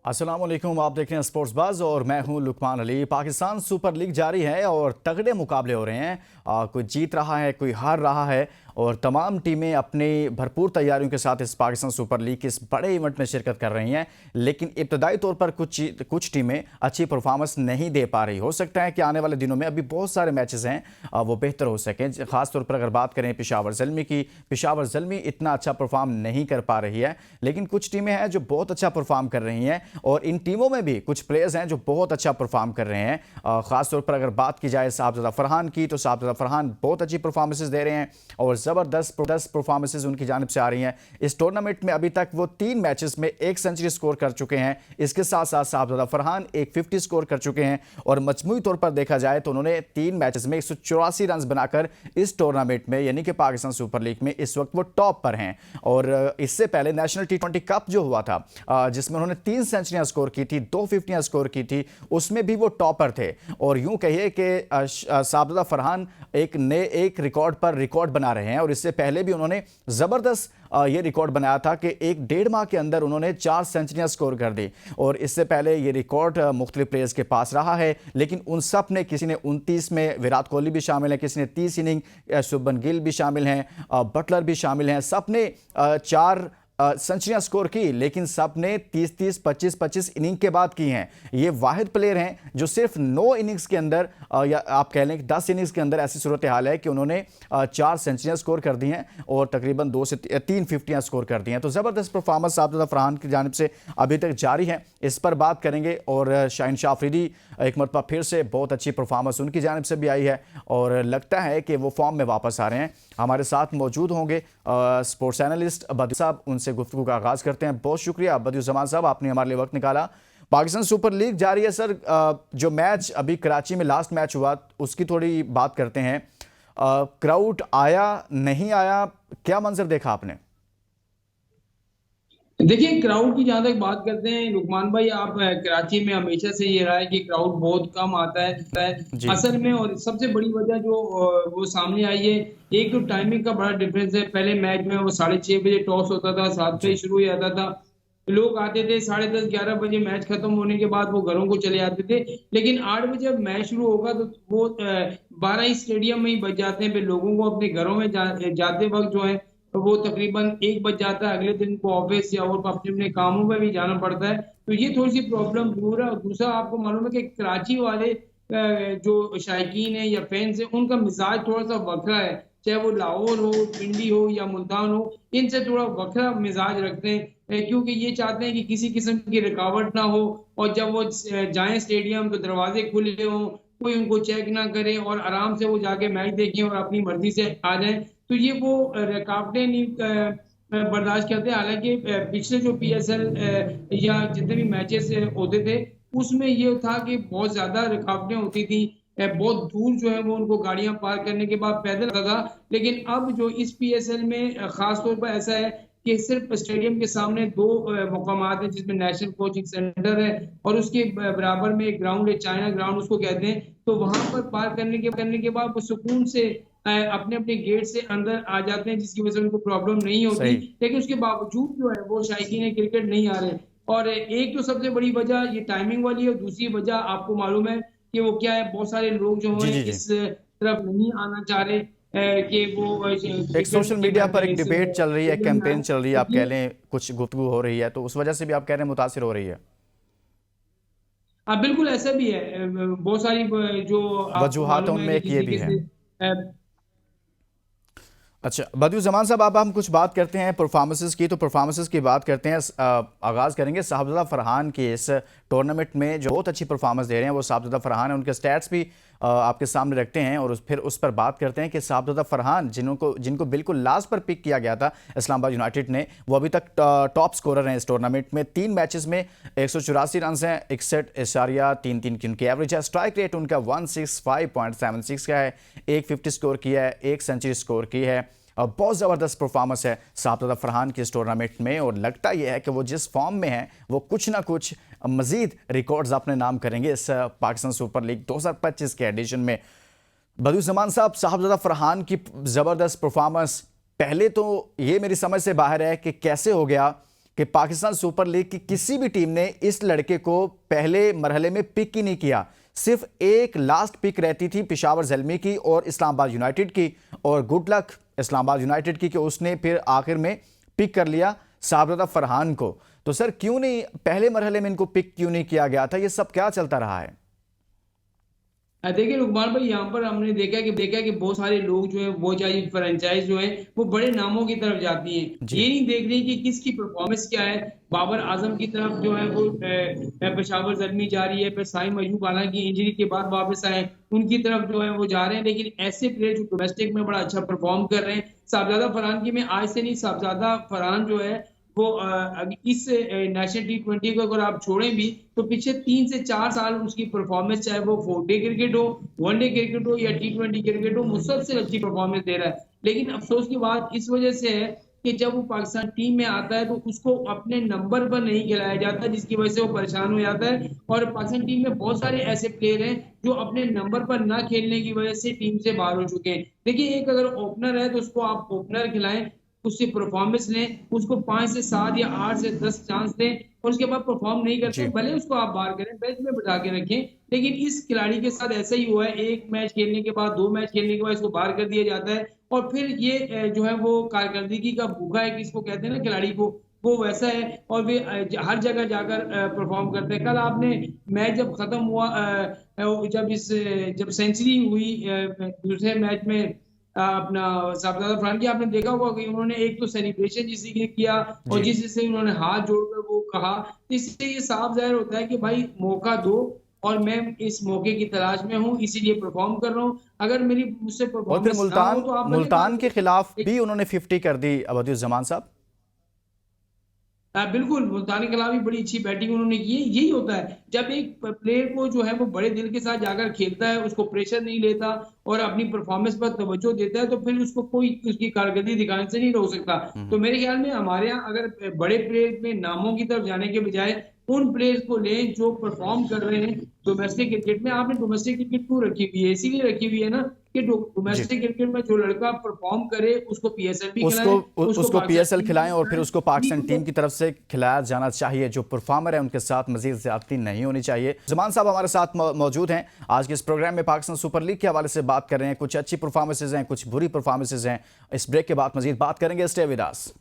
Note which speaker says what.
Speaker 1: अस्सलाम वालेकुम, आप देख रहे हैं स्पोर्ट्स बाज और मैं हूं लुकमान अली। पाकिस्तान सुपर लीग जारी है और तगड़े मुकाबले हो रहे हैं। कोई जीत रहा है, कोई हार रहा है और तमाम टीमें अपनी भरपूर तैयारियों के साथ इस पाकिस्तान सुपर लीग के इस बड़े इवेंट में शिरकत कर रही हैं। लेकिन इब्तदाई तौर पर कुछ टीमें अच्छी परफॉर्मेंस नहीं दे पा रही। हो सकता है कि आने वाले दिनों में अभी बहुत सारे मैचेस हैं, वो बेहतर हो सकें। ख़ासतौर पर अगर बात करें पेशावर ज़ल्मी की, पेशावर ज़ल्मी इतना अच्छा परफॉर्म नहीं कर पा रही है, लेकिन कुछ टीमें हैं जो बहुत अच्छा परफॉर्म कर रही हैं और इन टीमों में भी कुछ प्लेयर्स हैं जो बहुत अच्छा परफॉर्म कर रहे हैं। ख़ासतौर पर अगर बात की जाए साहबजादा फरहान की, तो साहबजादा फरहान बहुत अच्छी परफॉर्मेंसेस दे रहे हैं और ज़बरदस्त परफॉर्मेंसेस उनकी जानिब से आ रही हैं। इस टूर्नामेंट में अभी तक वो 3 मैचेस में 1 सेंचुरी स्कोर कर चुके हैं। इसके साथ साथ साहबजादा फरहान एक 50 स्कोर कर चुके हैं और मजमूई तौर पर देखा जाए तो उन्होंने 3 मैचेस में 184 रन बनाकर इस टूर्नामेंट में यानी कि पाकिस्तान सुपर लीग में इस वक्त वो टॉप पर हैं। और इससे पहले नेशनल टी20 कप जो हुआ था, जिसमें उन्होंने 3 सेंचुरियां स्कोर की थी, 2 50 स्कोर की थी, उसमें भी वो टॉपर थे। और यूं कहिए कि साहबजादा फरहान एक रिकॉर्ड पर रिकॉर्ड बना रहे हैं और इससे पहले भी उन्होंने जबरदस्त ये रिकॉर्ड बनाया था कि एक 1.5 माह के अंदर उन्होंने 4 सेंचुरियां स्कोर कर दी। और इससे पहले ये रिकॉर्ड मुख्तलिफ प्लेयर्स के पास रहा है, लेकिन उन सब ने, किसी ने 29 में, विराट कोहली भी शामिल है, किसी ने 30 इनिंग, शुभमन गिल भी शामिल हैं, बटलर भी शामिल हैं, सब ने 4 सेंचुरियां स्कोर की, लेकिन सब ने 30-30, 25-25 इनिंग के बाद की हैं। ये वाहिद प्लेयर हैं जो सिर्फ 9 इनिंग्स के अंदर, या आप कह लें कि 10 इनिंग्स के अंदर ऐसी सूरत हाल है कि उन्होंने 4 सेंचुरियां स्कोर कर दी हैं और तकरीबन 2 से 3 50 स्कोर कर दी हैं। तो ज़बरदस्त परफॉर्मेंस साहबजादा फरहान की जानिब से अभी तक जारी है, इस पर बात करेंगे। और शाहीन शाह अफरीदी एक मरतबा फिर से बहुत अच्छी परफॉर्मेंस उनकी जानिब से भी आई है और लगता है कि वो फॉर्म में वापस आ रहे हैं। हमारे साथ मौजूद होंगे स्पोर्ट्स एनालिस्ट बदियू साहब, उनसे गुफ्तगू का आगाज़ करते हैं। बहुत शुक्रिया बदियू जमान साहब, आपने हमारे लिए वक्त निकाला। पाकिस्तान सुपर लीग जारी है सर। जो मैच अभी कराची में लास्ट मैच हुआ उसकी थोड़ी बात करते हैं। क्राउड आया, नहीं आया, क्या मंजर देखा आपने?
Speaker 2: देखिए, क्राउड की जहां तक बात करते हैं लुकमान भाई, आप कराची में हमेशा से ये रहा है कि क्राउड बहुत कम आता है
Speaker 1: जी।
Speaker 2: असल में। और सबसे बड़ी वजह जो वो सामने आई है, एक तो टाइमिंग का बड़ा डिफरेंस है। पहले मैच में वो 6:30 बजे टॉस होता था, 7
Speaker 1: जी।
Speaker 2: बजे शुरू हो जाता था। लोग आते थे 10:30 11 बजे, मैच खत्म होने के बाद वो घरों को चले जाते थे। लेकिन 8 बजे जब मैच शुरू होगा तो वो 12 ही स्टेडियम में ही बच जाते हैं। फिर लोगों को अपने घरों में जाते वक्त जो है तो वो तकरीबन 1 बज जाता है। अगले दिन को ऑफिस या और अपने अपने कामों में भी जाना पड़ता है। तो ये थोड़ी सी प्रॉब्लम दूर है। और दूसरा, आपको मालूम है कि कराची वाले जो शायकीन है या फैंस है, उनका मिजाज थोड़ा सा वखरा है। चाहे वो लाहौर हो, पिंडी हो या मुल्तान हो, इनसे थोड़ा वखरा मिजाज रखते हैं। क्योंकि ये चाहते हैं कि किसी किस्म की रुकावट ना हो और जब वो जाएं स्टेडियम तो दरवाजे खुले हों, कोई उनको चेक ना करे और आराम से वो जाके मैच देखें और अपनी मर्जी से आ जाएं। तो ये वो रुकावटें नहीं बर्दाश्त करते। हालांकि पिछले जो पीएसएल या जितने भी मैचेस होते थे, उसमें ये था कि बहुत ज्यादा रुकावटें होती थी। बहुत दूर जो है वो उनको गाड़ियां पार करने के बाद पैदल आता था। लेकिन अब जो इस पीएसएल में खास तौर पर ऐसा है कि सिर्फ स्टेडियम के सामने 2 मुकामात है, जिसमें नेशनल कोचिंग सेंटर है और उसके बराबर में एक ग्राउंड है, चाइना ग्राउंड उसको कहते हैं। तो वहां पर पार करने के बाद वो सुकून से अपने अपने गेट से अंदर आ जाते हैं, जिसकी वजह से उनको प्रॉब्लम नहीं होती।
Speaker 1: सही।
Speaker 2: लेकिन उसके बावजूद जो है वो शायकीन क्रिकेट नहीं आ रहे। और एक तो सबसे बड़ी वजह ये टाइमिंग वाली है और दूसरी वजह आपको मालूम है कि वो क्या है, बहुत सारे लोग जो
Speaker 1: जी
Speaker 2: है
Speaker 1: जी जी।
Speaker 2: इस तरफ नहीं आना चाह रहे कि वो
Speaker 1: एक सोशल
Speaker 2: क्रिकेट के
Speaker 1: मीडिया पर एक
Speaker 2: इस
Speaker 1: डिबेट चल रही है,
Speaker 2: स्टेडियम में आए।
Speaker 1: कैंपेन चल रही है,
Speaker 2: तो
Speaker 1: आप कह
Speaker 2: ये
Speaker 1: लें कुछ गुफ्तगू हो रही है, तो उस वजह से भी आप कह रहे हैं मुतासिर हो रही है।
Speaker 2: हाँ, बिल्कुल ऐसा भी है। बहुत सारी जो आपको
Speaker 1: वजूहात
Speaker 2: मालूम है
Speaker 1: उनमें
Speaker 2: कि
Speaker 1: एक
Speaker 2: जिस
Speaker 1: ये भी
Speaker 2: तरीके
Speaker 1: है।
Speaker 2: से
Speaker 1: अच्छा बदियू जमान साहब, अब हम कुछ बात करते हैं परफॉर्मेंसेस की। तो परफॉर्मेंसेस की बात करते हैं, आगाज़ करेंगे साहबजादा फरहान के इस टूर्नामेंट में जो बहुत अच्छी परफॉर्मेंस दे रहे हैं वो साहबजादा फरहान है। उनके स्टैट्स भी आपके सामने रखते हैं और फिर उस पर बात करते हैं कि साहबजादा फरहान जिनको बिल्कुल लास्ट पर पिक किया गया था इस्लामाबाद यूनाइटेड ने, वो अभी तक टॉप स्कोरर हैं इस टूर्नामेंट में। 3 मैचेस में 184 रन हैं, 61.33 की उनकी एवरेज है। स्ट्राइक रेट उनका 165.76 का है, एक 50 स्कोर किया है, एक सेंचुरी स्कोर की है। बहुत ज़बरदस्त परफॉर्मेंस है साहबजादा फरहान की इस टूर्नामेंट में और लगता यह है कि वो जिस फॉर्म में हैं वो कुछ ना कुछ मज़ीद रिकॉर्ड्स अपने नाम करेंगे इस पाकिस्तान सुपर लीग 2025 के एडिशन में। बदियू जमान साहब, साहबजादा फरहान की ज़बरदस्त परफॉर्मेंस, पहले तो ये मेरी समझ से बाहर है कि कैसे हो गया कि पाकिस्तान सुपर लीग की किसी भी टीम ने इस लड़के को पहले मरहले में पिक ही नहीं किया। सिर्फ एक लास्ट पिक रहती थी पेशावर ज़ल्मी की और इस्लामाबाद यूनाइटेड की, और गुड लक इस्लामाबाद यूनाइटेड की कि उसने फिर आखिर में पिक कर लिया साहबजादा फरहान को। तो सर क्यों नहीं पहले मरहले में इनको पिक क्यों नहीं किया गया था? ये सब क्या चलता रहा है?
Speaker 2: देखिए लुकमान भाई, यहाँ पर हमने देखा कि बहुत सारे लोग जो है वो चाहे फ्रेंचाइज जो है वो बड़े नामों की तरफ जाती हैं।
Speaker 1: जी
Speaker 2: ये नहीं देख रही कि किसकी परफॉर्मेंस क्या है। बाबर आजम की तरफ जो है वो पेशावर ज़ल्मी जा रही है, फिर साइम अयूब हालांकि इंजरी के बाद वापस आए, उनकी तरफ जो है वो जा रहे हैं। लेकिन ऐसे प्लेयर जो डोमेस्टिक में बड़ा अच्छा परफॉर्म कर रहे हैं, साहबजादा फरहान की मैं आज से नहीं, साहबजादा फरहान जो है वो इस नेशनल T20 को अगर आप छोड़ें भी तो पिछले 3 से 4 साल उसकी परफॉर्मेंस, चाहे वो 4 डे क्रिकेट हो, 1 डे क्रिकेट हो या T20 क्रिकेट हो, मुसलसल अच्छी परफॉर्मेंस दे रहा है। लेकिन अफसोस की बात इस वजह से है कि जब वो पाकिस्तान टीम में आता है तो उसको अपने नंबर पर नहीं खिलाया जाता, जिसकी वजह से वो परेशान हो जाता है। और पाकिस्तान टीम में बहुत सारे ऐसे प्लेयर हैं जो अपने नंबर पर ना खेलने की वजह से टीम से बाहर हो चुके हैं। देखिए, एक अगर ओपनर है तो उसको आप ओपनर खिलाएं, उससे परफॉर्मेंस लें, उसको 5 से 7 या 8 से 10 चांस दें, और उसके बाद परफॉर्म नहीं करते
Speaker 1: जी
Speaker 2: भले उसको आप बाहर करें, बेंच में बिठा के रखें। लेकिन इस खिलाड़ी के साथ ऐसा ही हुआ है, एक मैच खेलने के बाद, 2 मैच खेलने के बाद इसको बाहर कर दिया जाता है। और फिर ये जो है वो कारकर्दगी का भूखा है, किसको कहते हैं ना खिलाड़ी को, वो वैसा है। और वे हर जगह जाकर परफॉर्म करते हैं। कल आपने मैच जब खत्म हुआ, जब सेंचुरी हुई दूसरे मैच में अपना साहबजादा फरहान की, आपने देखा होगा कि उन्होंने एक तो सेलिब्रेशन जिस ने किया और
Speaker 1: जी
Speaker 2: जिससे उन्होंने हाथ जोड़कर वो कहा, इससे ये साफ जाहिर होता है कि भाई मौका दो और मैं इस मौके की तलाश में हूँ, इसीलिए परफॉर्म कर रहा हूँ। अगर मेरी मुझसे
Speaker 1: और फिर
Speaker 2: परफॉर्मेंस ना हो
Speaker 1: मुल्तान
Speaker 2: तो आप भले बात
Speaker 1: मुल्तान के खिलाफ
Speaker 2: करें।
Speaker 1: भी उन्होंने 50 कर दी अबदुज्जमान साहब।
Speaker 2: बिल्कुल, मुल्तानी के खिलाफ भी बड़ी अच्छी बैटिंग उन्होंने की है। यही होता है जब एक प्लेयर को जो है वो बड़े दिल के साथ जाकर खेलता है, उसको प्रेशर नहीं लेता और अपनी परफॉर्मेंस पर तवज्जो देता है, तो फिर उसको कोई उसकी कारकर्दगी दिखाने से नहीं रोक सकता। तो मेरे ख्याल में हमारे यहाँ अगर बड़े प्लेयर में नामों की तरफ जाने के बजाय उन प्लेयर्स को लें जो परफॉर्म कर रहे हैं डोमेस्टिक क्रिकेट में। आपने डोमेस्टिक क्रिकेट क्यों रखी हुई है? इसीलिए रखी हुई है ना कि
Speaker 1: जी
Speaker 2: डोमेस्टिक क्रिकेट में जो लड़का परफॉर्म करे उसको PSL भी
Speaker 1: उसको
Speaker 2: खिलाएं, उसको
Speaker 1: उसको
Speaker 2: पाकिस्तान
Speaker 1: पीएसएल
Speaker 2: टीम भी
Speaker 1: खिलाएं और फिर
Speaker 2: खिलाएं।
Speaker 1: उसको पाकिस्तान टीम की तरफ से खिलाया जाना चाहिए। जो परफॉर्मर है उनके साथ मजीद ज्यादती नहीं होनी चाहिए। जमान साहब हमारे साथ मौजूद हैं आज के इस प्रोग्राम में, पाकिस्तान सुपर लीग के हवाले से बात कर रहे हैं। कुछ अच्छी परफॉर्मेंसेज हैं, कुछ बुरी परफॉर्मेंसेज हैं। इस ब्रेक के बाद मजीद बात करेंगे। Stay with us.